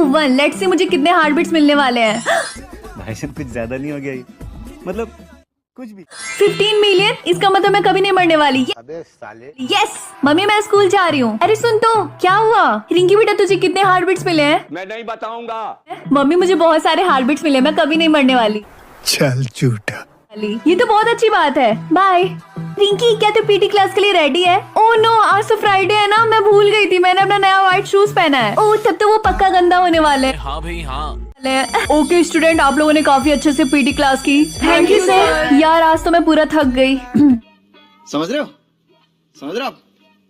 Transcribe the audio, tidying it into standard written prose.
1 let's see मुझे कितने heart beats मिलने वाले हैं। भाई साहब कुछ ज्यादा नहीं हो गया ये? मतलब कुछ भी। 15 मिलियन, इसका मतलब मैं कभी नहीं मरने वाली। अबे साले। यस मम्मी मैं स्कूल जा रही हूँ। अरे सुन तो क्या हुआ? रिंकी बेटा तुझे कितने हार्ट बीट्स मिले हैं? मैं नहीं बताऊंगा। मम्मी मुझे बहुत सारे हार्ट बीट्स मिले, मैं कभी नहीं मरने वाली। चल झूठा। ये तो बहुत अच्छी बात है। बाय। रिंकी क्या तू पीटी क्लास के लिए रेडी है? ओह नो आज तो फ्राइडे है ना, मैं भूल गई थी, मैंने अपना नया व्हाइट शूज पहना है। ओह तब तो वो पक्का गंदा होने वाले हैं। हाँ भाई हाँ। ओके स्टूडेंट, आप लोगों ने काफी अच्छे से पीटी क्लास की। Thank you sir. यार आज तो मैं पूरा थक गई। समझ रहे हो?